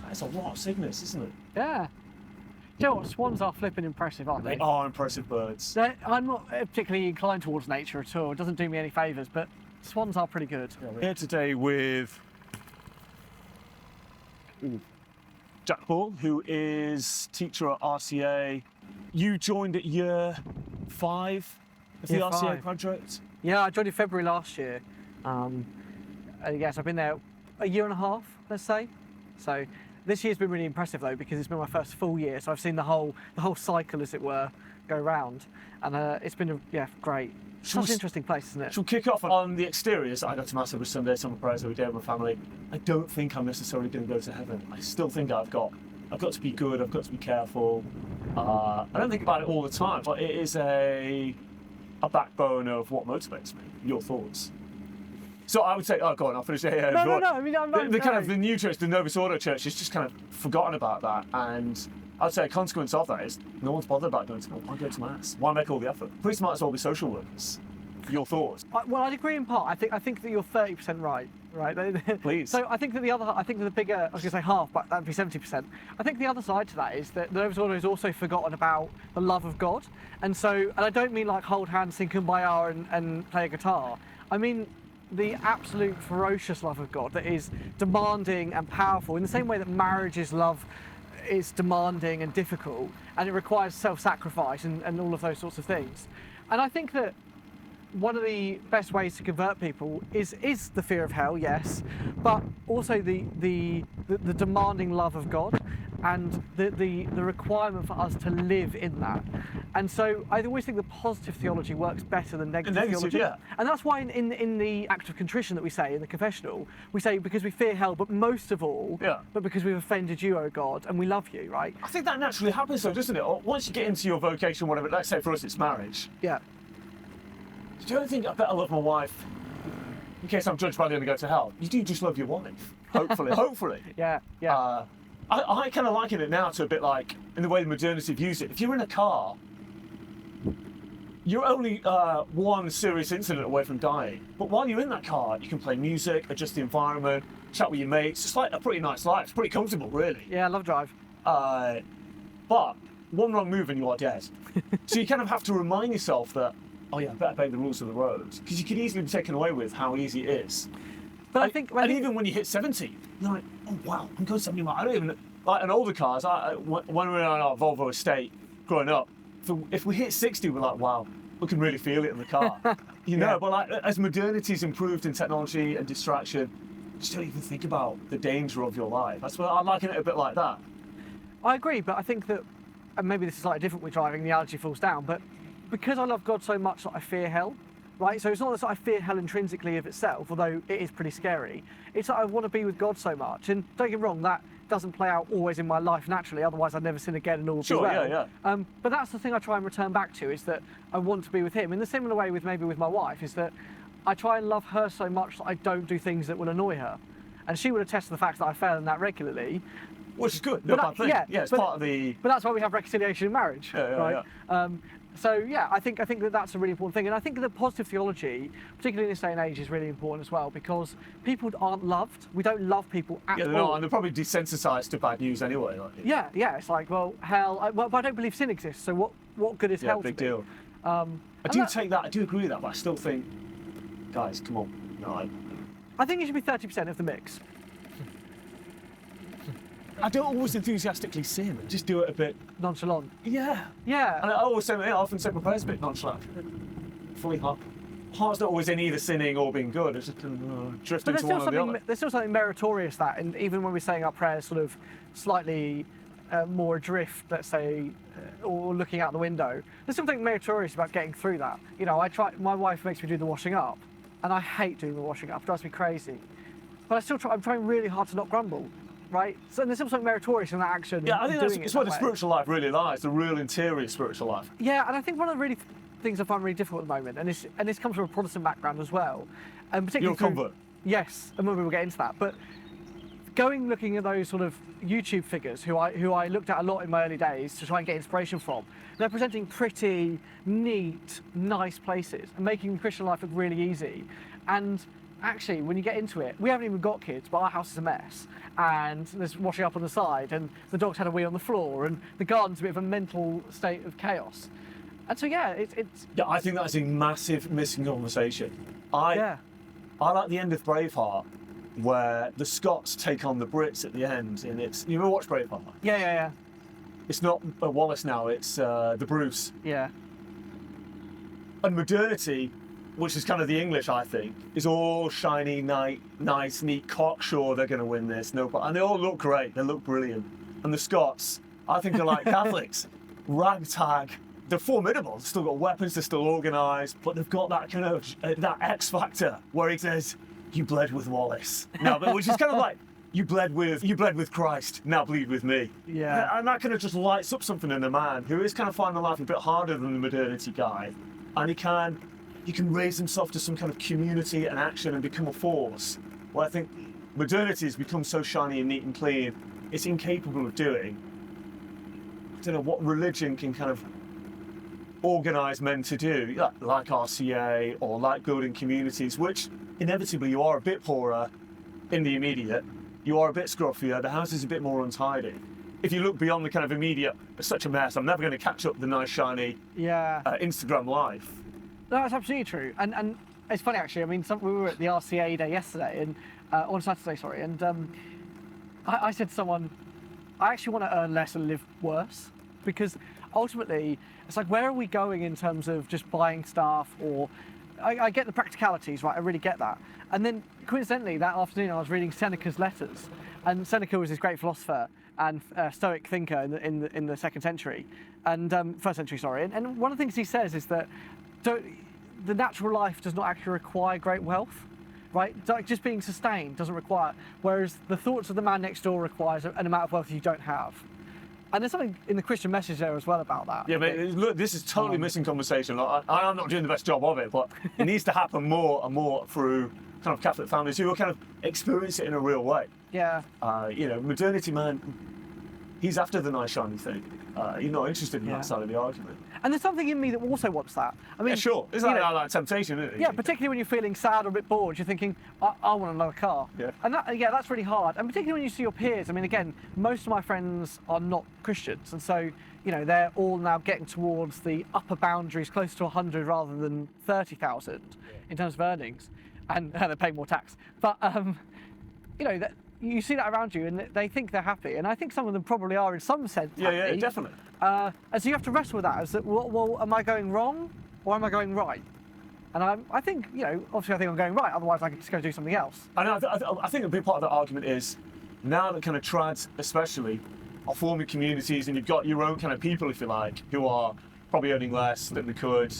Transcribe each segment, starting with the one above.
That's a lot of cygnets, isn't it? Yeah. Do you know what? Swans are flipping impressive, aren't they? They are impressive birds. I'm not particularly inclined towards nature at all. It doesn't do me any favours, but swans are pretty good. Yeah, we're here today with Jack Paul, who is teacher at RCA. You joined at year 5 of the RCA graduate? Yeah, I joined in February last year. Yes, I've been there a year and a half, let's say. So this year's been really impressive though, because it's been my first full year. So I've seen the whole cycle, as it were, go round, and it's been great. Such an interesting place, isn't it? Shall we kick off on the exteriors? I go to Mass every Sunday, summer prayers every day with my family. I don't think I'm necessarily going to go to heaven. I still think I've got to be good, I've got to be careful. I don't think about it all the time, but it is a backbone of what motivates me. Your thoughts? So I would say, oh, go on, I'll finish it here. No. I mean, the new church, the Novus Ordo church, has just kind of forgotten about that. And I'd say a consequence of that is no one's bothered about going to Mass. Why go to Mass? Why make all the effort? Priests might as well be social workers. Your thoughts? Well, I'd agree in part. I think that you're 30% right. Please. So I think that the bigger, I was going to say half, but that'd be 70%. I think the other side to that is that the Novus Ordo has also forgotten about the love of God. And I don't mean like hold hands, sing Kumbaya and play a guitar. I mean the absolute ferocious love of God that is demanding and powerful, in the same way that marriage's love is demanding and difficult, and it requires self-sacrifice and all of those sorts of things. And I think that one of the best ways to convert people is the fear of hell, yes, but also the demanding love of God and the requirement for us to live in that. And so I always think that positive theology works better than negative theology. Yeah. And that's why in the act of contrition that we say in the confessional, we say because we fear hell, but most of all, but because we've offended you, O God, and we love you, right? I think that naturally happens though, doesn't it? Once you get into your vocation, whatever, let's say for us it's marriage. Yeah. Do you ever think I better love my wife in case I'm judged by the end and go to hell? You do just love your wife, hopefully. Hopefully. Yeah. I kind of liken it now to a bit like in the way the modernity views it. If you're in a car, you're only one serious incident away from dying. But while you're in that car, you can play music, adjust the environment, chat with your mates. It's like a pretty nice life. It's pretty comfortable, really. Yeah, I love drive. But one wrong move and you are dead. So you kind of have to remind yourself that, oh yeah, I better obey the rules of the road, because you could easily be taken away with how easy it is. But I think even when you hit 70, you're like, oh wow, I'm going 70 miles. I don't even like an older cars. When we were on our Volvo estate growing up, if we hit 60, we're like, wow, we can really feel it in the car, you know. But like as modernity's improved in technology and distraction, you just don't even think about the danger of your life. That's why I liken it a bit like that. I agree, but I think that, and maybe this is slightly different with driving, the analogy falls down, but because I love God so much that I fear hell, right? So it's not that I fear hell intrinsically of itself, although it is pretty scary. It's that I want to be with God so much, and don't get me wrong, that doesn't play out always in my life naturally, otherwise I'd never sin again and all would be well. Yeah. But that's the thing I try and return back to, is that I want to be with him. In the similar way with my wife, is that I try and love her so much that I don't do things that will annoy her. And she would attest to the fact that I fail in that regularly. Which is good, no bad thing. Yeah, it's part of the... But that's why we have reconciliation in marriage, right? So yeah, I think that that's a really important thing, and I think that positive theology, particularly in this day and age, is really important as well, because people aren't loved. We don't love people at all. No, and they're probably desensitized to bad news anyway. Yeah. It's like, well, hell. But I don't believe sin exists. So what good is hell? Big to me? deal. I do agree with that, but I still think, guys, come on. No, I think it should be 30% of the mix. I don't always enthusiastically sin. I just do it a bit nonchalant. Yeah. And I often say my prayers a bit nonchalant. Fully heart's not always in either sinning or being good. It's just drifting to one or the other. There's still something meritorious that, and even when we're saying our prayers sort of slightly more adrift, let's say, or looking out the window, there's something meritorious about getting through that. You know, my wife makes me do the washing up, and I hate doing the washing up. It drives me crazy. But I'm trying really hard to not grumble. right? So there's something meritorious in that action. Yeah, I think doing it's it where that the way. spiritual life really lies, the real interior spiritual life. Yeah, and I think one of the really things I find really difficult at the moment, and this comes from a Protestant background as well, and particularly You're a convert. Yes, and maybe we'll get into that. But looking at those sort of YouTube figures who I looked at a lot in my early days to try and get inspiration from, they're presenting pretty neat, nice places and making Christian life look really easy. And actually, when you get into it, we haven't even got kids, but our house is a mess, and there's washing up on the side, and the dog's had a wee on the floor, and the garden's a bit of a mental state of chaos. And so yeah, it's Yeah, I think that's a massive missing conversation. I like the end of Braveheart, where the Scots take on the Brits at the end, and it's, you ever watch Braveheart? Yeah. It's not Wallace now, it's the Bruce. Yeah. And Modernity, which is kind of the English, I think, is all shiny, nice, neat, cocksure they're going to win this. And they all look great, they look brilliant. And the Scots, I think they're like Catholics, ragtag. They're formidable, they've still got weapons, they're still organised, but they've got that kind of, that X factor where he says, you bled with Wallace. Now, which is kind of like, you bled with Christ, now bleed with me. Yeah. And that kind of just lights up something in a man who is kind of finding life a bit harder than the Modernity guy. And he can raise himself to some kind of community and action and become a force. Well, I think Modernity has become so shiny and neat and clean, it's incapable of doing. I don't know what religion can kind of organise men to do, like RCA or like building communities, which inevitably you are a bit poorer in the immediate, you are a bit scruffier, the house is a bit more untidy. If you look beyond the kind of immediate, it's such a mess, I'm never going to catch up the nice shiny Instagram life. No, that's absolutely true. And it's funny actually, I mean, we were at the RCA day yesterday, and on Saturday, sorry, and I said to someone, I actually want to earn less and live worse, because ultimately, it's like, where are we going in terms of just buying stuff? Or I get the practicalities, right? I really get that. And then coincidentally, that afternoon, I was reading Seneca's letters, and Seneca was this great philosopher and Stoic thinker in the second century, and first century, sorry. And one of the things he says is that the natural life does not actually require great wealth, right? Like, just being sustained doesn't require, whereas the thoughts of the man next door requires an amount of wealth you don't have. And there's something in the Christian message there as well about that. Yeah, but look, this is totally missing conversation. I'm not doing the best job of it, but it needs to happen more and more through kind of Catholic families who will kind of experience it in a real way. Yeah. Modernity man, he's after the nice shiny thing. He's not interested in that side of the argument. And there's something in me that also wants that. I mean, yeah, sure. It's like temptation, isn't it? Yeah, particularly when you're feeling sad or a bit bored, you're thinking, I want another car. Yeah. And that's really hard. And particularly when you see your peers. I mean, again, most of my friends are not Christians, and so they're all now getting towards the upper boundaries, close to 100 rather than 30,000 in terms of earnings, and they're paying more tax. But that you see that around you, and they think they're happy, and I think some of them probably are in some sense. Happy. Yeah, definitely. And so you have to wrestle with that. Is that, well, am I going wrong or am I going right? And I think, obviously I think I'm going right, otherwise I could just go do something else. And I think a big part of that argument is, now that kind of trads especially are forming communities, and you've got your own kind of people, if you like, who are probably earning less than they could,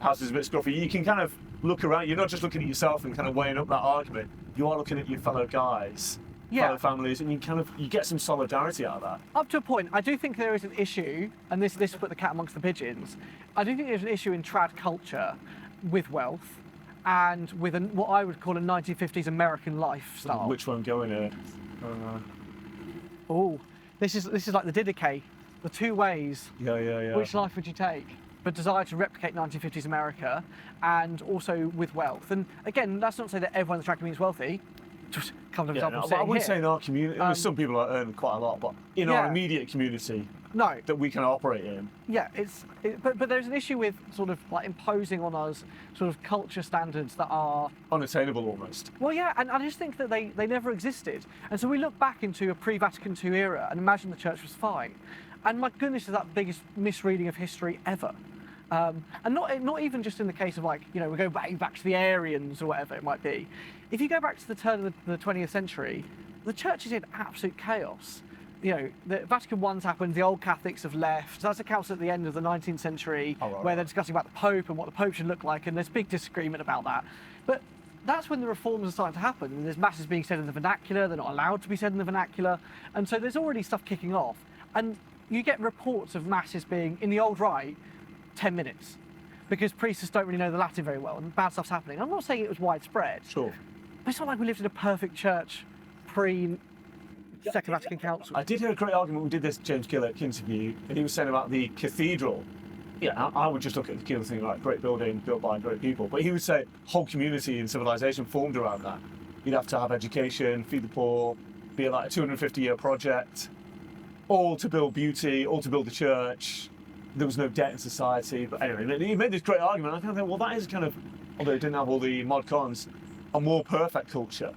house is a bit scruffy, you can kind of look around, you're not just looking at yourself and kind of weighing up that argument, you are looking at your fellow guys. Fellow families, and you get some solidarity out of that. Up to a point, I do think there is an issue, and this put the cat amongst the pigeons. I do think there's an issue in trad culture with wealth and with what I would call a 1950s American lifestyle. Which one going here? This is like the Didache, the two ways. Yeah. Which life would you take? But desire to replicate 1950s America, and also with wealth. And again, that's not to say that everyone in the trad community is wealthy. Just come to example. I wouldn't say in our community. There's some people that earn quite a lot, but in our immediate community, that we can operate in. Yeah, but there's an issue with sort of like imposing on us sort of culture standards that are unattainable almost. Well, yeah, and I just think that they never existed, and so we look back into a pre-Vatican II era and imagine the church was fine, and my goodness, is that the biggest misreading of history ever. And not even just in the case of like, we go back to the Arians or whatever it might be. If you go back to the turn of the 20th century, the church is in absolute chaos. The Vatican I's happened, the old Catholics have left. So that's a council at the end of the 19th century where they're discussing about the Pope and what the Pope should look like, and there's big disagreement about that. But that's when the reforms are starting to happen, and there's masses being said in the vernacular. They're not allowed to be said in the vernacular, and so there's already stuff kicking off. And you get reports of masses being, in the old rite, 10 minutes, because priests just don't really know the Latin very well, and bad stuff's happening. I'm not saying it was widespread. Sure. But it's not like we lived in a perfect church pre-Second Vatican Council. I did hear a great argument. We did this James Gillick interview, and he was saying about the cathedral. Yeah, I would just look at the cathedral thing like great building built by great people, but he would say whole community and civilization formed around that. You'd have to have education, feed the poor, be like a 250-year project, all to build beauty, all to build the church. There was no debt in society. But anyway, he made this great argument. I kind of think, well, that is kind of, although it didn't have all the mod cons, a more perfect culture.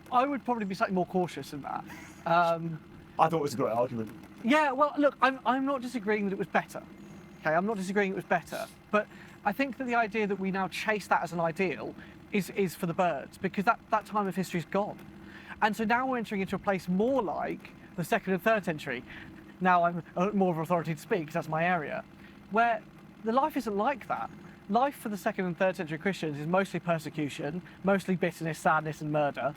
I would probably be slightly more cautious than that. I thought it was a great argument. Yeah, well, look, I'm not disagreeing that it was better. Okay, I'm not disagreeing it was better, but I think that the idea that we now chase that as an ideal is for the birds, because that time of history is gone. And so now we're entering into a place more like the 2nd and 3rd century. Now I'm more of an authority to speak, because that's my area, where the life isn't like that. Life for the 2nd and 3rd century Christians is mostly persecution, mostly bitterness, sadness and murder.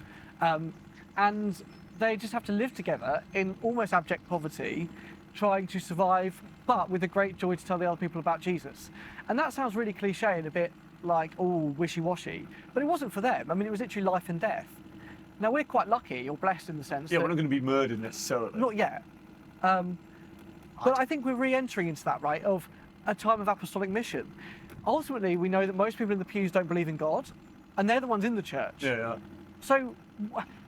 And they just have to live together in almost abject poverty, trying to survive, but with a great joy to tell the other people about Jesus. And that sounds really cliche and a bit like, oh, wishy-washy, but it wasn't for them. I mean, it was literally life and death. Now, we're quite lucky or blessed in the sense that... Yeah, we're not going to be murdered necessarily. Not yet. But I think we're re-entering into that, right, of a time of apostolic mission. Ultimately, we know that most people in the pews don't believe in God, and they're the ones in the church. Yeah. So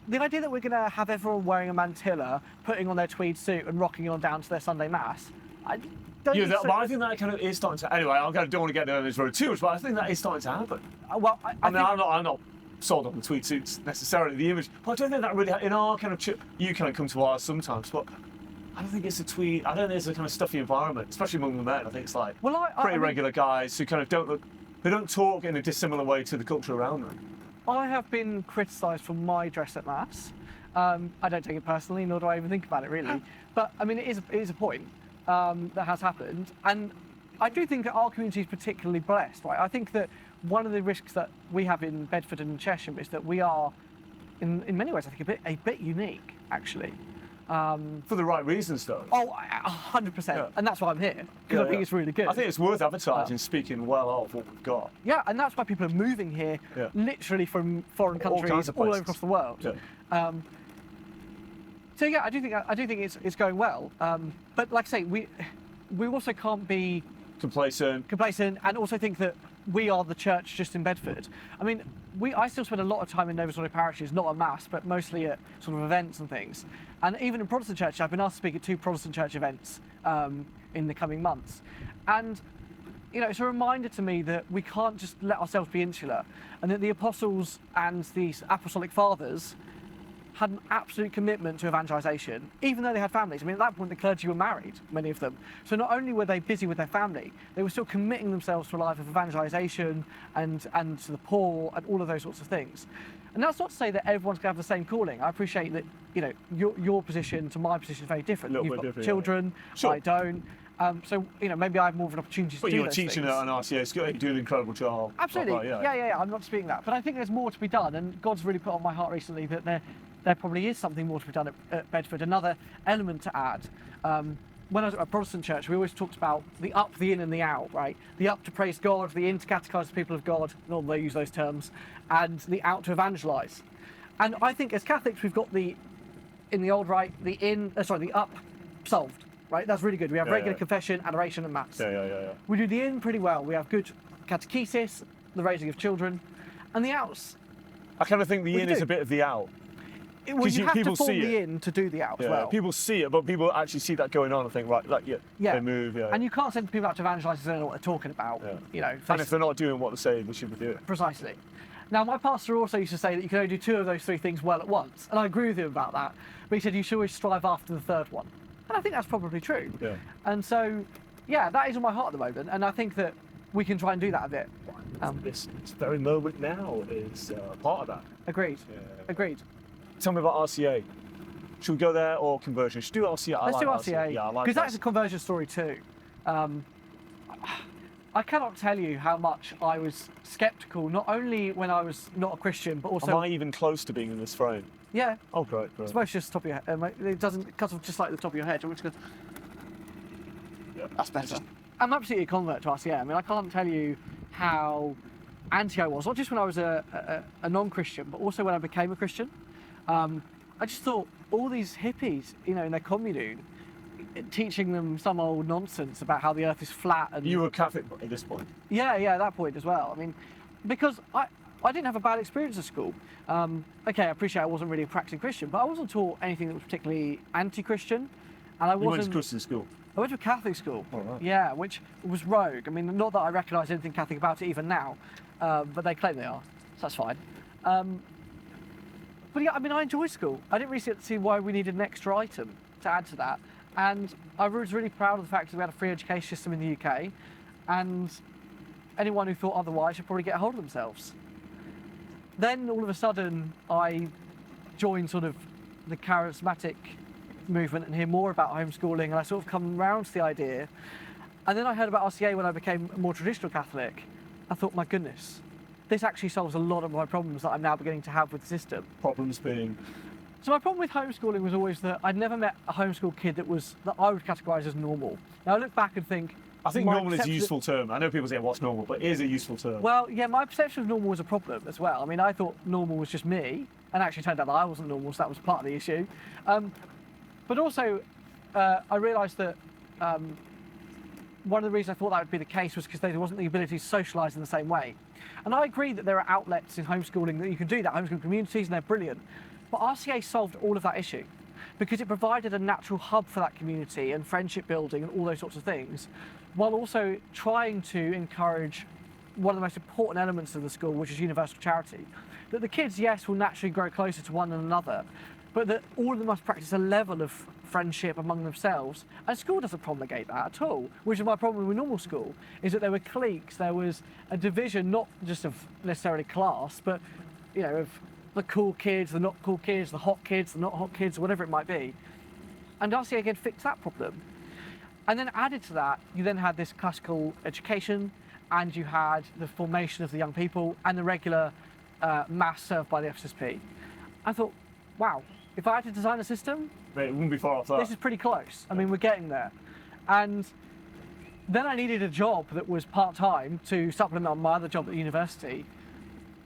the idea that we're going to have everyone wearing a mantilla, putting on their tweed suit and rocking on down to their Sunday Mass, I don't Yeah, think but I think that kind of is starting to... Anyway, I don't want to get down this road too much, but I think that is starting to happen. Well, I mean, I'm not sold on the tweed suits necessarily, the image, but I don't think that really... In our kind of... You kind of come to ours sometimes, but I don't think it's a tweed... I don't think it's a kind of stuffy environment, especially among the men. I think it's like pretty regular guys who kind of don't look... They don't talk in a dissimilar way to the culture around them. I have been criticised for my dress at Mass. I don't take it personally, nor do I even think about it really. But I mean, it is a point that has happened, and I do think that our community is particularly blessed. Right? I think that one of the risks that we have in Bedford and Chesham is that we are, in many ways, I think a bit unique actually. For the right reasons, though. Oh, 100%, yeah. And that's why I'm here, because I think it's really good. I think it's worth advertising, speaking well of what we've got. Yeah, and that's why people are moving here, literally from foreign countries all over across the world. Yeah. So yeah, I do think it's going well. But like I say, we also can't be complacent, and also think that we are the church just in Bedford. I mean, I still spend a lot of time in Novus Ordo parishes, not at Mass, but mostly at sort of events and things. And even in Protestant churches, I've been asked to speak at 2 Protestant church events in the coming months. And you know, it's a reminder to me that we can't just let ourselves be insular, and that the apostles and the apostolic fathers had an absolute commitment to evangelisation, even though they had families. I mean, at that point, the clergy were married, many of them. So not only were they busy with their family, they were still committing themselves to a life of evangelisation and to the poor and all of those sorts of things. And that's not to say that everyone's going to have the same calling. I appreciate that, you know, your position to my position is very different. You've got children, Sure. I don't. So, you know, maybe I have more of an opportunity to do those things. But you're teaching at an RCA school, you do an incredible job. Absolutely, yeah, I'm not disputing that. But I think there's more to be done, and God's really put on my heart recently that there probably is something more to be done at Bedford, another element to add. When I was at a Protestant church, we always talked about the up, the in and the out, right? The up to praise God, the in to catechise the people of God, normally they use those terms, and the out to evangelise. And I think as Catholics, we've got in the old rite, the up solved, right? That's really good. We have regular confession, adoration and mass. Yeah. We do the in pretty well. We have good catechesis, the raising of children, and the outs. I kind of think the in is a bit of the out. Well, you have to form the in to do the out as well. People see it, but people actually see that going on and think, right, they move. Yeah. And you can't send people out to evangelise if they don't know what they're talking about. Yeah. You know, and if they're not doing what they say, they should be doing. Precisely. Now, my pastor also used to say that you can only do 2 of those 3 things well at once, and I agree with him about that. But he said you should always strive after the 3rd one, and I think that's probably true. Yeah. And so, yeah, that is on my heart at the moment, and I think that we can try and do that a bit. This very moment now is part of that. Agreed. Yeah. Agreed. Tell me about RCA. Should we go there or conversion? Should we do RCA? Let's do RCA. Yeah, I like that. Because that's a conversion story too. I cannot tell you how much I was sceptical, not only when I was not a Christian, but also... Am I even close to being in this frame? Yeah. Oh, great, great. It's mostly just the top of your head. It doesn't cut off just like the top of your head. I'm just gonna... Yeah. That's better. I'm absolutely a convert to RCA. I mean, I can't tell you how anti I was, not just when I was a non-Christian, but also when I became a Christian. I just thought all these hippies, you know, in their commune, teaching them some old nonsense about how the earth is flat. And You were Catholic at this point? yeah, at that point as well. I mean, because I didn't have a bad experience at school. Okay, I appreciate I wasn't really a practicing Christian, but I wasn't taught anything that was particularly anti-Christian. And I wasn't... You went to Christian school? I went to a Catholic school. Oh, right. Yeah, which was rogue. I mean, not that I recognise anything Catholic about it even now, but they claim they are, so that's fine. But yeah, I mean, I enjoyed school. I didn't really see why we needed an extra item to add to that. And I was really proud of the fact that we had a free education system in the UK, and anyone who thought otherwise should probably get a hold of themselves. Then all of a sudden, I joined sort of the charismatic movement and hear more about homeschooling, and I sort of come round to the idea. And then I heard about RCA when I became a more traditional Catholic. I thought, my goodness, this actually solves a lot of my problems that I'm now beginning to have with the system. Problems being? So my problem with homeschooling was always that I'd never met a homeschool kid that I would categorise as normal. Now I look back and think... I think normal is a useful term. I know people say, what's normal? But it is a useful term. Well, yeah, my perception of normal was a problem as well. I mean, I thought normal was just me, and actually turned out that I wasn't normal, so that was part of the issue. But also, I realised that one of the reasons I thought that would be the case was because there wasn't the ability to socialise in the same way. And I agree that there are outlets in homeschooling that you can do that, homeschooling communities, and they're brilliant. But RCA solved all of that issue because it provided a natural hub for that community and friendship building and all those sorts of things, while also trying to encourage one of the most important elements of the school, which is universal charity. That the kids, yes, will naturally grow closer to one another, but that all of them must practice a level of friendship among themselves. And school doesn't promulgate that at all, which is my problem with normal school, is that there were cliques, there was a division, not just of necessarily class, but, you know, of the cool kids, the not cool kids, the hot kids, the not hot kids, whatever it might be. And RCA again fixed that problem. And then added to that, you then had this classical education, and you had the formation of the young people and the regular mass served by the FSSP. I thought, wow, if I had to design a system, Mate, it wouldn't be far off that. this is pretty close. I mean, we're getting there. And then I needed a job that was part-time to supplement my other job at the university.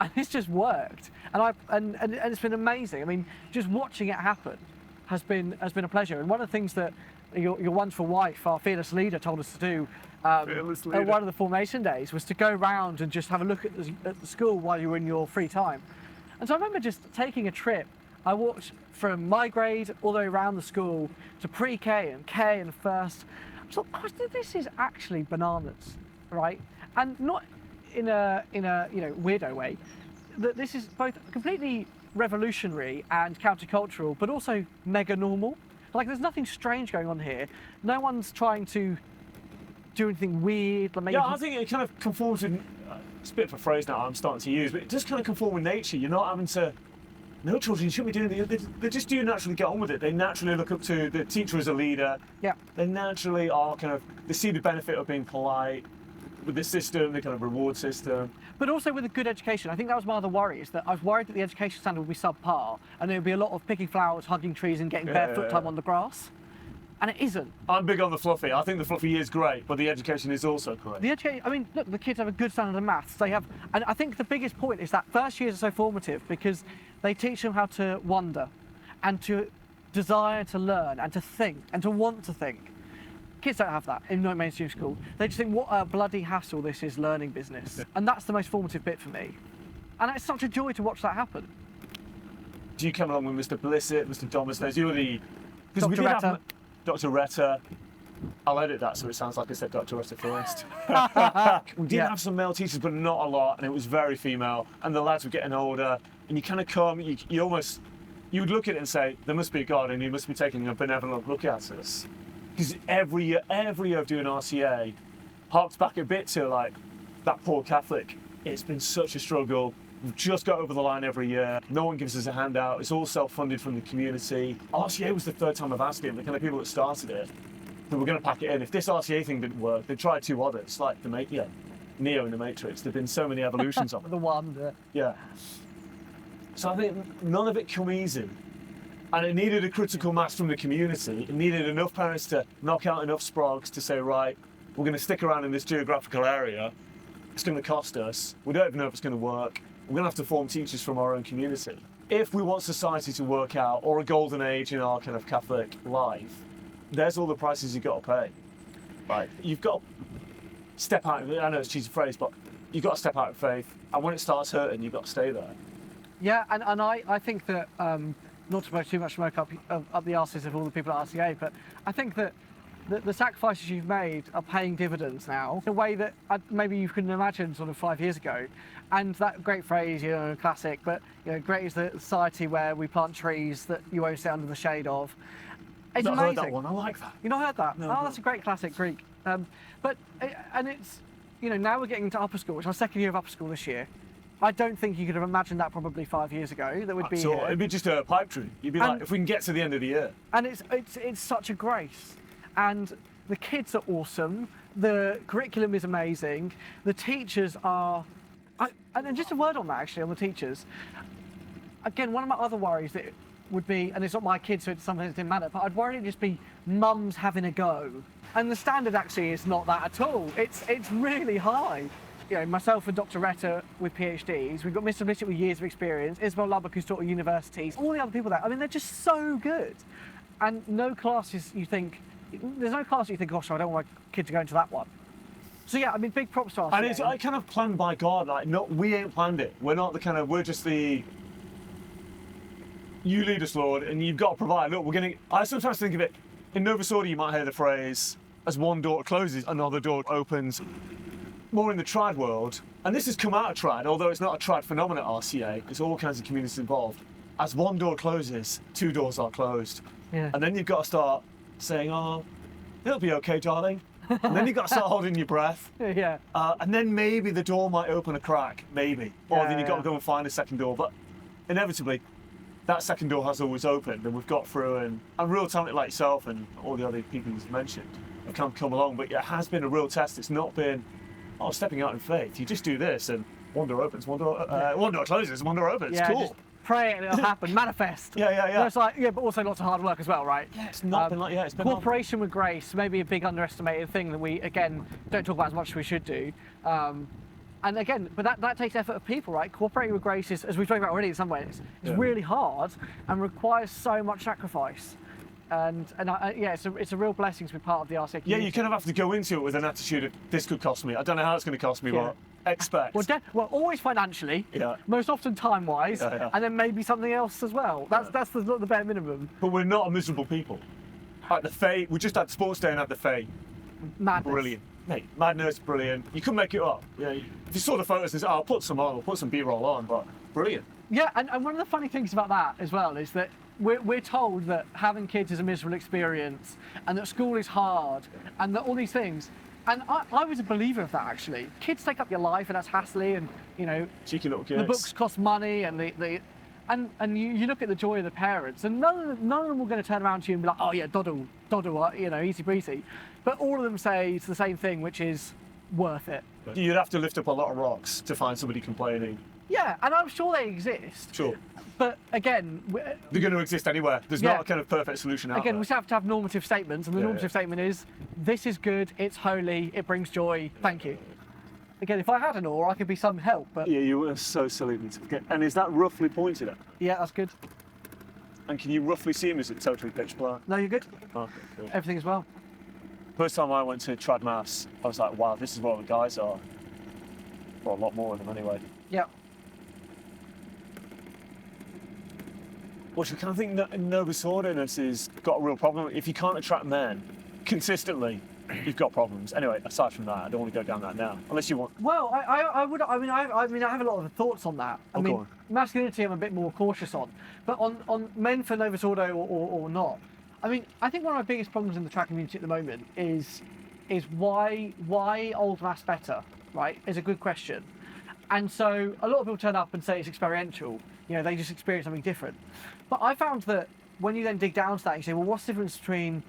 And this just worked. And it's been amazing. I mean, just watching it happen has been a pleasure. And one of the things that your wonderful wife, our fearless leader, told us to do at one of the formation days was to go round and just have a look at the school while you were in your free time. And so I remember just taking a trip. I walked from my grade all the way around the school to pre-K and K and first. I thought, gosh, this is actually bananas, right? And not in a weirdo way. That this is both completely revolutionary and countercultural, but also mega normal. Like, there's nothing strange going on here. No one's trying to do anything weird. Like, yeah, I think it kind of conforms with, it's a bit of a phrase now I'm starting to use, but it does kind of conform with nature. You're not having to, no children shouldn't be doing it. They just do naturally get on with it. They naturally look up to the teacher as a leader. Yeah. They naturally are they see the benefit of being polite with the system, the kind of reward system. But also with a good education. I think that was my other worry, is that I was worried that the education standard would be subpar and there would be a lot of picking flowers, hugging trees and getting barefoot time on the grass. And it isn't. I'm big on the fluffy. I think the fluffy is great, but the education is also great. The education, I mean, look, the kids have a good standard of maths. They have, and I think the biggest point is that first years are so formative because they teach them how to wonder and to desire to learn and to think and to want to think. Kids don't have that in no mainstream school. They just think, what a bloody hassle this is, learning business. And that's the most formative bit for me. And it's such a joy to watch that happen. Do you come along with Mr. Blissett, Mr. Domesday? You're the... Dr. Retta. Dr. Retta. I'll edit that so it sounds like I said Dr. Retta first. We did have some male teachers, but not a lot, and it was very female. And the lads were getting older, and you kind of come, you would look at it and say, there must be a God, and he must be taking a benevolent look at us. Because every year of doing RCA harks back a bit to like that poor Catholic. It's been such a struggle. We've just got over the line every year. No one gives us a handout. It's all self-funded from the community. RCA was the third time I've asked it, the kind of people that started it. they were going to pack it in. If this RCA thing didn't work, they tried 2 others, like Neo in the Matrix. There've been so many evolutions of it. The one. Yeah. So I think none of it come easy. And it needed a critical mass from the community. It needed enough parents to knock out enough sprogs to say, right, we're going to stick around in this geographical area. It's going to cost us. We don't even know if it's going to work. We're going to have to form teachers from our own community. If we want society to work out, or a golden age in our kind of Catholic life, there's all the prices you've got to pay. Right? You've got to step out. I know it's a cheesy phrase, but you've got to step out of faith. And when it starts hurting, you've got to stay there. Yeah, and I think that, not to blow too much smoke up the arses of all the people at RCA, but I think that the sacrifices you've made are paying dividends now in a way that maybe you couldn't imagine sort of 5 years ago. And that great phrase, classic, but great is the society where we plant trees that you won't sit under the shade of. It's I've not amazing. heard that one. I like that. You've not heard that? No, oh, no. That's a great classic Greek. And it's, now we're getting into upper school, which is our second year of upper school this year. I don't think you could have imagined that probably 5 years ago. That would be So here. it'd be just a pipe dream. You'd be like, if we can get to the end of the year. And it's such a grace. And the kids are awesome. The curriculum is amazing. The teachers are... and just a word on that, actually, on the teachers. Again, one of my other worries that would be, and it's not my kids, so it sometimes didn't matter, but I'd worry it'd just be mums having a go. And the standard actually is not that at all. It's really high. Myself and Dr. Retta with PhDs, we've got Mr. Blissett with years of experience, Isabel Lubbock who's taught at universities, all the other people there. I mean, they're just so good. And no classes you think, there's no class you think, gosh, I don't want my kid to go into that one. So yeah, I mean, big props to us. And it's kind of planned by God. Like, no, we ain't planned it. We're not we're just the, you lead us, Lord, and you've got to provide. Look, I sometimes think of it, in Novus Ordo you might hear the phrase, as one door closes, another door opens. More in the trad world, and this has come out of trad, although it's not a trad phenomenon at RCA, there's all kinds of communities involved. As one door closes, 2 doors are closed. Yeah. And then you've got to start saying, oh, it'll be okay, darling. And then you've got to start holding your breath. Yeah. And then maybe the door might open a crack, maybe. Or then you've got to go and find a second door. But inevitably, that second door has always opened, and we've got through, and real talent like yourself and all the other people you've mentioned have come along. But it has been a real test. It's not been, stepping out in faith. You just do this, and one door opens, one door closes, one door opens. Yeah, Cool. just pray and it'll happen. Manifest. Yeah. It's like, but also lots of hard work as well, right? Yeah, it's not been like, it's been cooperation with grace, maybe a big underestimated thing that we, again, don't talk about as much as we should do. And again, but that takes effort of people, right? Cooperating with grace is, as we've talked about already in some ways, is really hard and requires so much sacrifice. And it's a real blessing to be part of the RCA community. Yeah, you kind of have to go into it with an attitude of, this could cost me. I don't know how it's going to cost me, but expect. Well, always financially, most often time-wise, and then maybe something else as well. That's the bare minimum. But we're not a miserable people. At the Fae, we just had sports day and had the Fae. Madness. Brilliant. Mate, madness, brilliant. You couldn't make it up. Yeah, if you saw the photos and said, I'll put some on, I'll put some B-roll on, but brilliant. Yeah, and one of the funny things about that as well is that we're told that having kids is a miserable experience and that school is hard and that all these things. And I was a believer of that, actually. Kids take up your life and that's hassly and, cheeky little kids. The books cost money and and you look at the joy of the parents and none of them are going to turn around to you and be like, oh yeah, doddle, easy breezy. But all of them say it's the same thing, which is worth it. You'd have to lift up a lot of rocks to find somebody complaining. Yeah, and I'm sure they exist. Sure. But again, they're going to exist anywhere. There's not a kind of perfect solution out there. Again, we have to have normative statements, and the normative statement is, this is good, it's holy, it brings joy, thank you. Again, if I had an oar, I could be some help, but... Yeah, you were so silly to forget. And is that roughly pointed at? Yeah, that's good. And can you roughly see him? Is it totally pitch black? No, you're good. Okay, cool. Everything as well. First time I went to trad mass, I was like, wow, this is what the guys are. Well, a lot more of them anyway. Yeah. Which I kind of think that Novus Ordo has got a real problem. If you can't attract men consistently, you've got problems. Anyway, aside from that, I don't want to go down that now, unless you want. Well, I have a lot of thoughts on that. I mean, masculinity I'm a bit more cautious on, but on men for Novus Ordo or not. I mean, I think one of my biggest problems in the trad community at the moment is why old mass better, right? Is a good question. And so a lot of people turn up and say it's experiential. They just experience something different. But I found that when you then dig down to that, you say, well, what's the difference between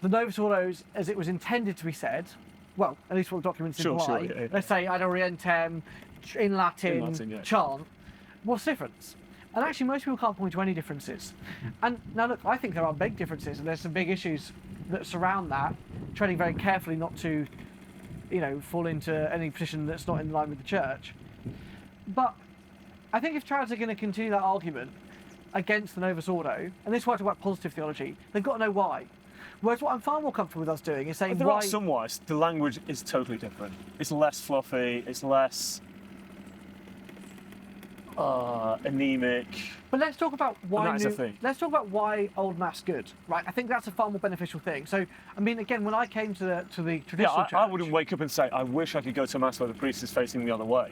the Novus Ordos, as it was intended to be said, well, at least what the documents imply, yeah. let's say Ad Orientem, in Latin, yeah. chant, what's the difference? And actually, most people can't point to any differences. And now, look, I think there are big differences, and there's some big issues that surround that, treading very carefully not to, fall into any position that's not in line with the church. But I think if trads are going to continue that argument against the Novus Ordo, and this is why I talk about positive theology, they've got to know why. Whereas what I'm far more comfortable with us doing is saying there why... are some whys. The language is totally different. It's less fluffy, it's less anemic. But let's talk about why And that is a thing. let's talk about why Old Mass good, right? I think that's a far more beneficial thing. So, I mean, again, when I came to the traditional church... I wouldn't wake up and say, I wish I could go to Mass where the priest is facing the other way.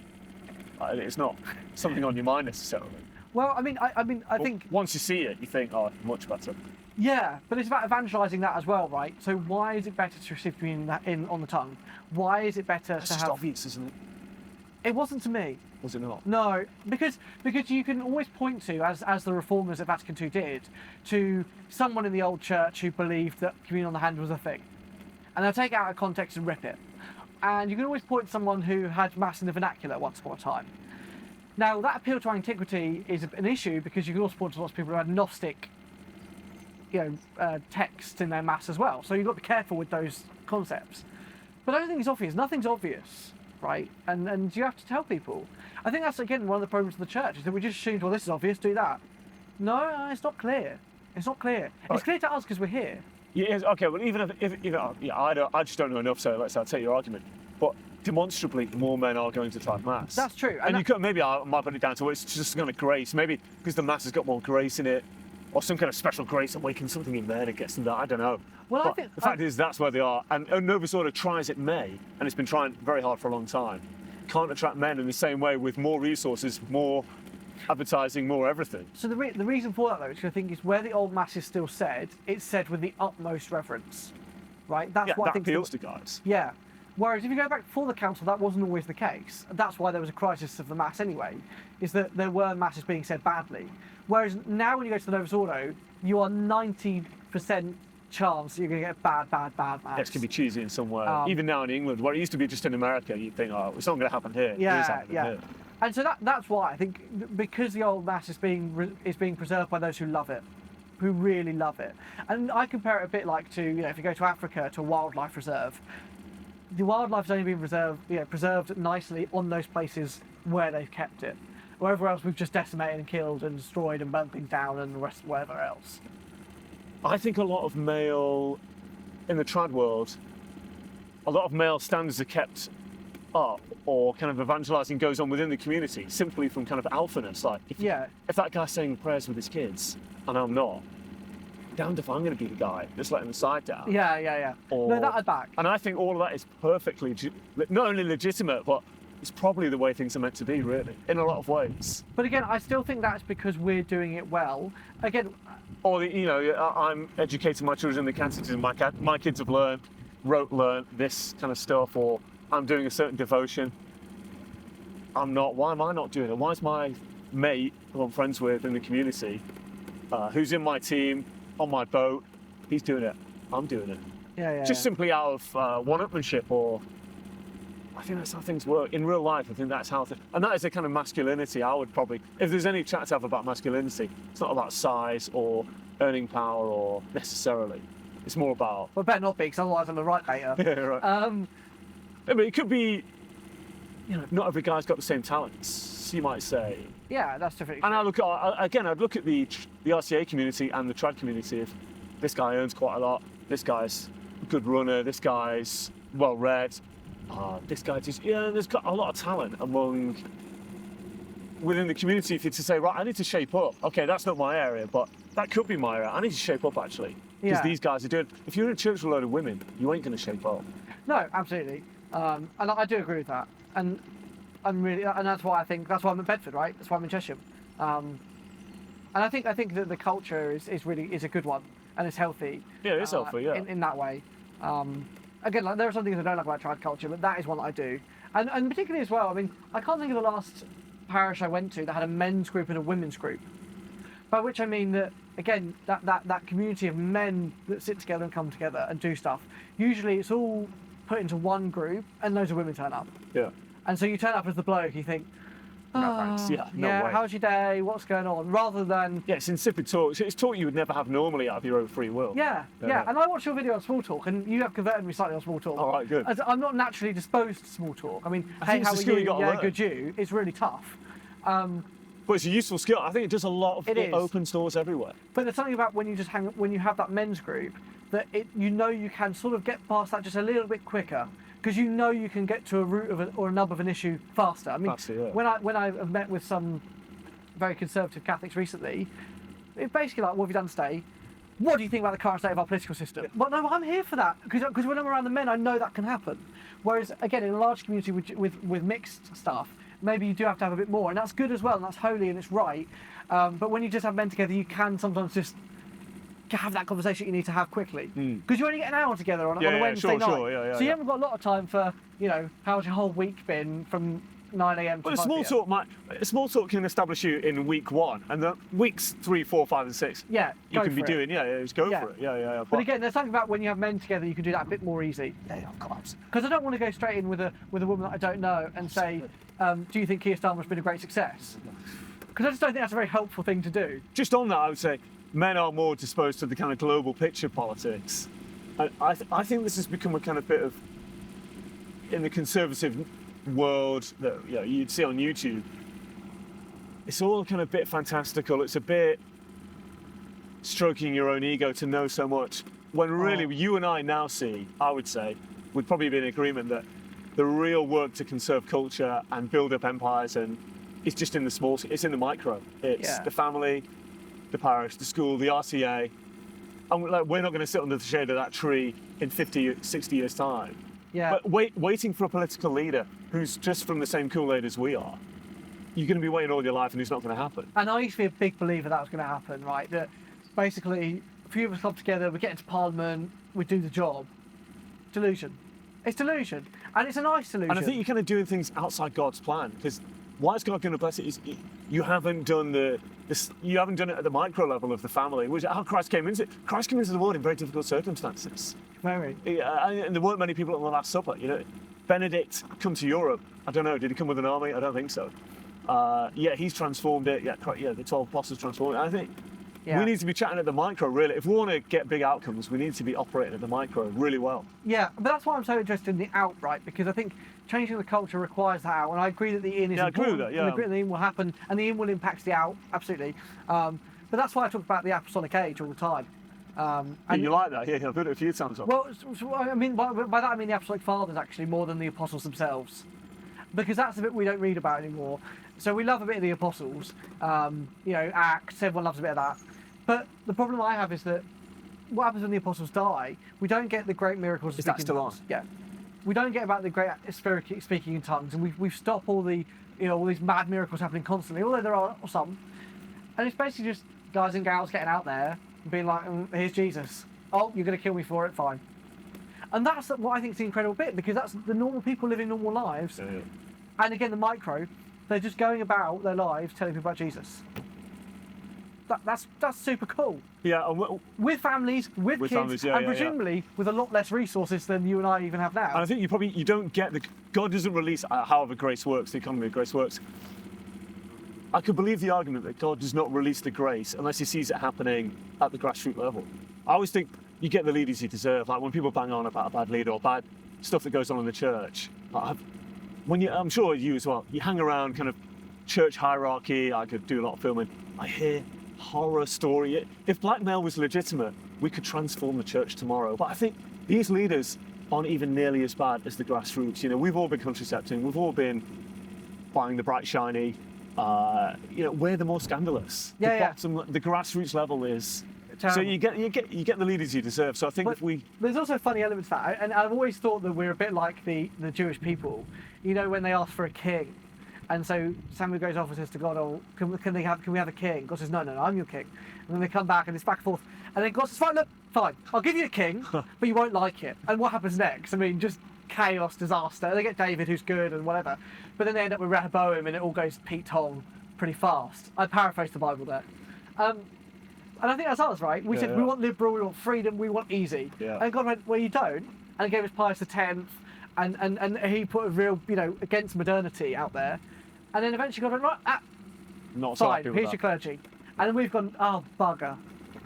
It's not something on your mind necessarily. Well, I think... Once you see it, you think, oh, much better. Yeah, but it's about evangelising that as well, right? So why is it better to receive communion on the tongue? Why is it better That's to just have... obvious, isn't it? It wasn't to me. Was it not? No, because you can always point to, as the reformers at Vatican II did, to someone in the old church who believed that communion on the hand was a thing. And they'll take it out of context and rip it. And you can always point to someone who had Mass in the vernacular once upon a time. Now, that appeal to antiquity is an issue because you can also point to lots of people who had Gnostic texts in their Mass as well. So you've got to be careful with those concepts. But I don't think it's obvious. Nothing's obvious, right? And you have to tell people. I think that's, again, one of the problems of the church, is that we just assume, well, this is obvious, do that. No, it's not clear. It's not clear. It's clear to us because we're here. Yeah, okay, well, even if I just don't know enough, so I'll take your argument. But demonstrably, more men are going to type Mass. That's true. And you could, maybe I might put it down to it's just kind of grace. Maybe because the Mass has got more grace in it, or some kind of special grace awakens something in there that gets them there. I don't know. Well, but the fact is, that's where they are. And Novus Ordo tries it may, and it's been trying very hard for a long time. Can't attract men in the same way with more resources, more advertising, more everything. So the reason for that, though, is I think is where the old Mass is still said, it's said with the utmost reverence, right? That's what I think appeals to guys. Yeah. Whereas if you go back before the council, that wasn't always the case. That's why there was a crisis of the Mass anyway, is that there were Masses being said badly. Whereas now when you go to the Novus Ordo, you are 90% chance you're going to get bad Mass. Yeah, it's going to be cheesy in some way. Even now in England, where it used to be just in America, you'd think, oh, it's not going to happen here. It is happening here. And so that's why I think, because the old Mass is being preserved by those who love it, who really love it. And I compare it a bit like to, if you go to Africa, to a wildlife reserve. The wildlife has only been preserved nicely on those places where they've kept it. Wherever else we've just decimated and killed and destroyed and burnt things down and the rest wherever else. I think a lot of male, in the trad world, a lot of male standards are kept up, or kind of evangelising goes on within the community simply from kind of alphaness. Like, if that guy's saying prayers with his kids and I'm not, damned if I'm going to be the guy that's letting the side down. Yeah. No, that I'd back. And I think all of that is perfectly, not only legitimate, but it's probably the way things are meant to be, really, in a lot of ways. But again, I still think that's because we're doing it well. Again, or I'm educating my children in the catechism. My kids have learned this kind of stuff, or I'm doing a certain devotion. I'm not. Why am I not doing it? Why is my mate, who I'm friends with in the community, who's in my team, on my boat, he's doing it? I'm doing it. Just simply out of one-upmanship, or I think that's how things work in real life. I think that's how, and that is a kind of masculinity. I would probably, if there's any chat to have about masculinity, it's not about size or earning power or necessarily. It's more about. Well, better not be, because otherwise I'm the right later. Yeah, right. I mean, it could be, not every guy's got the same talents, you might say. Yeah, that's definitely. And I'd look at the RCA community and the trad community. If this guy earns quite a lot, this guy's a good runner, this guy's well read. This guy there's got a lot of talent within the community. If you're to say, right, I need to shape up. Okay, that's not my area, but that could be my area. I need to shape up actually, because these guys are doing. If you're in a church with a load of women, you ain't going to shape up. No, absolutely, and I do agree with that. And that's why I'm in Bedford, right? That's why I'm in Cheshire. And I think that the culture is a good one and it's healthy. Yeah, it's healthy. Yeah. In that way. Again, there are some things I don't like about trad culture, but that is one that I do. And particularly as well, I mean, I can't think of the last parish I went to that had a men's group and a women's group. By which I mean that, again, that community of men that sit together and come together and do stuff, usually it's all put into one group and loads of women turn up. Yeah. And so you turn up as the bloke, you think, No thanks. Yeah, no way. how's your day? What's going on? Rather than... Yeah, it's insipid talk. It's talk you would never have normally out of your own free will. Yeah. And I watched your video on small talk, and you have converted me slightly on small talk. All right, good. As I'm not naturally disposed to small talk. I mean, I hey, think how it's a are skill you? you gotta Yeah, learn. good you. It's really tough. But it's a useful skill. I think it does a lot of It opens doors everywhere. But there's something about when you have that men's group, that you can sort of get past that just a little bit quicker, because you can get to a root of or a nub of an issue faster. I mean, Faster, yeah. when I have met with some very conservative Catholics recently, it's basically like, what have you done today? What do you think about the current state of our political system? But no, I'm here for that, because when I'm around the men, I know that can happen. Whereas, again, in a large community with mixed stuff, maybe you do have to have a bit more, and that's good as well, and that's holy and it's right. But when you just have men together, you can sometimes just have that conversation you need to have quickly, because you only get an hour together on a Wednesday night. Sure, so you haven't got a lot of time for, how's your whole week been from 9 a.m. to But 5 small talk can establish you in week 1, and then weeks 3, 4, 5, and 6. Yeah, you go can be for it. doing. Just go for it. Yeah. But again, there's something about when you have men together, you can do that a bit more easy. Yeah, of course. Because I don't want to go straight in with a woman that I don't know and say, do you think Keir Starmer's been a great success? Because I just don't think that's a very helpful thing to do. Just on that, I would say men are more disposed to the kind of global picture politics. And I think this has become a kind of bit of, in the conservative world that you'd see on YouTube, it's all kind of a bit fantastical. It's a bit stroking your own ego to know so much. When really you and I now see, I would say, would probably be in agreement that the real work to conserve culture and build up empires it's just in the small, it's in the micro. It's the family, the parish, the school, the RCA. And we're not going to sit under the shade of that tree in 50, 60 years' time. Yeah. But waiting for a political leader who's just from the same Kool-Aid as we are, you're going to be waiting all your life and it's not going to happen. And I used to be a big believer that was going to happen, right? That basically, a few of us come together, we get into Parliament, we do the job. Delusion. It's delusion. And it's a nice delusion. And I think you're kind of doing things outside God's plan, because why is God going to bless it? You haven't done you haven't done it at the micro level of the family, which is how Christ came into it. Christ came into the world in very difficult circumstances. Very. And there weren't many people at the Last Supper. Benedict come to Europe. I don't know. Did he come with an army? I don't think so. He's transformed it. The 12 apostles transformed it. I think we need to be chatting at the micro, really. If we want to get big outcomes, we need to be operating at the micro really well. Yeah, but that's why I'm so interested in the out, right? Because I think changing the culture requires that out, and I agree that the in is important. I agree with that, And I agree that the in will happen, and the in will impact the out, absolutely. But that's why I talk about the Apostolic age all the time. And you like that? Yeah, I've heard it a few times. Well, I mean, by that I mean the Apostolic Fathers, actually, more than the Apostles themselves. Because that's the bit we don't read about anymore. So we love a bit of the Apostles, Acts, everyone loves a bit of that. But the problem I have is that what happens when the Apostles die, we don't get the great miracles of speaking in tongues. Yeah. We don't get about the great speaking in tongues, and we've stopped all the, all these mad miracles happening constantly, although there are some. And it's basically just guys and gals getting out there and being like, here's Jesus. Oh, you're going to kill me for it? Fine. And that's what I think is the incredible bit, because that's the normal people living normal lives. Yeah. And again, the micro, they're just going about their lives telling people about Jesus. That's super cool. Yeah, with families, with kids, families, and presumably with a lot less resources than you and I even have now. And I think you don't get God doesn't release however grace works, the economy of grace works. I could believe the argument that God does not release the grace unless he sees it happening at the grassroots level. I always think you get the leaders you deserve. Like when people bang on about a bad leader or bad stuff that goes on in the church, I'm sure you as well, you hang around kind of church hierarchy. I could do a lot of filming. I hear horror story. If blackmail was legitimate, we could transform the church tomorrow. But I think these leaders aren't even nearly as bad as the grassroots. We've all been contracepting, we've all been buying the bright shiny. We're the more scandalous. The grassroots level is terrible. So you get the leaders you deserve. So I think there's also funny elements to that, and I've always thought that we're a bit like the Jewish people. When they ask for a king. And so Samuel goes off and says to God, "Oh, can we have a king?" God says, "No, I'm your king." And then they come back and it's back and forth. And then God says, "Fine, I'll give you a king, but you won't like it." And what happens next? I mean, just chaos, disaster. They get David, who's good and whatever, but then they end up with Rehoboam, and it all goes Pete Tong pretty fast. I paraphrase the Bible there. And I think that's us, right? We said we want liberal, we want freedom, we want easy. Yeah. And God went, well, you don't. And he gave us Pius X, and he put a real, against modernity out there. And then eventually God went, right, Not so fine, happy with here's that. your clergy. And then we've gone, oh, bugger.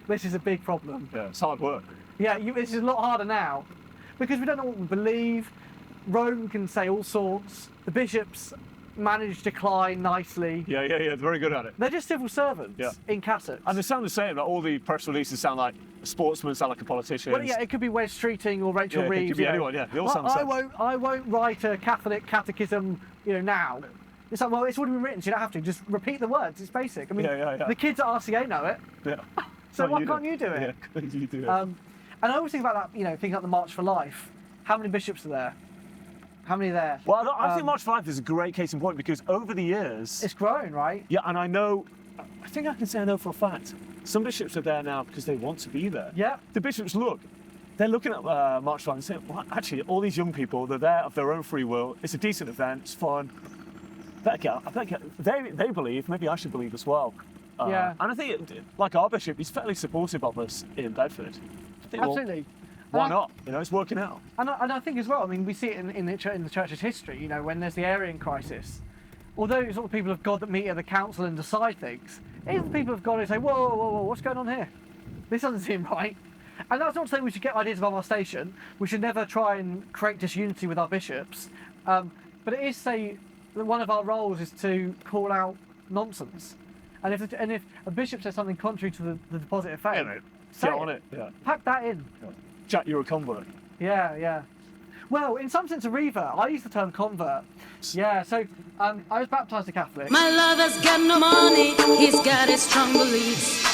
This is a big problem. Yeah, it's hard work. Yeah, this is a lot harder now. Because we don't know what we believe. Rome can say all sorts. The bishops manage decline nicely. Yeah, they're very good at it. They're just civil servants in cassocks. And they sound the same. Like all the press releases sound like a sportsman, sound like a politician. Well, yeah, it could be Wes Streeting or Rachel Reeves. It could be anyone. Yeah, they all sound the same. I won't write a Catholic catechism, now. It's like, well, it's already been written, so you don't have to. Just repeat the words. It's basic. I mean, the kids at RCA know it. Yeah. So why can't you do it? Yeah, you do it. And I always think about that. Thinking about the March for Life. How many bishops are there? How many are there? Well, I think March for Life is a great case in point because over the years... It's grown, right? Yeah, and I think I can say I know for a fact, some bishops are there now because they want to be there. Yeah. The bishops they're looking at March for Life and saying, well, actually, all these young people, they're there of their own free will. It's a decent event, it's fun. They believe, maybe I should believe as well. Yeah. And I think, like our bishop, he's fairly supportive of us in Bedford. I think, Absolutely. Why not? It's working out. And I think as well, I mean, we see it in the church's history, when there's the Arian crisis. Although it's not the people of God that meet at the council and decide things, it's the people of God who say, whoa, what's going on here? This doesn't seem right. And that's not to say we should get ideas above our station. We should never try and create disunity with our bishops. But it is, say, that one of our roles is to call out nonsense. And if a bishop says something contrary to the deposit of faith, get on it. Yeah. Pack that in. Yeah. Jack, you're a convert. Yeah. Well, in some sense, a revert. I use the term convert. Yeah, so I was baptised a Catholic. My lover's got no money, he's got his strong beliefs.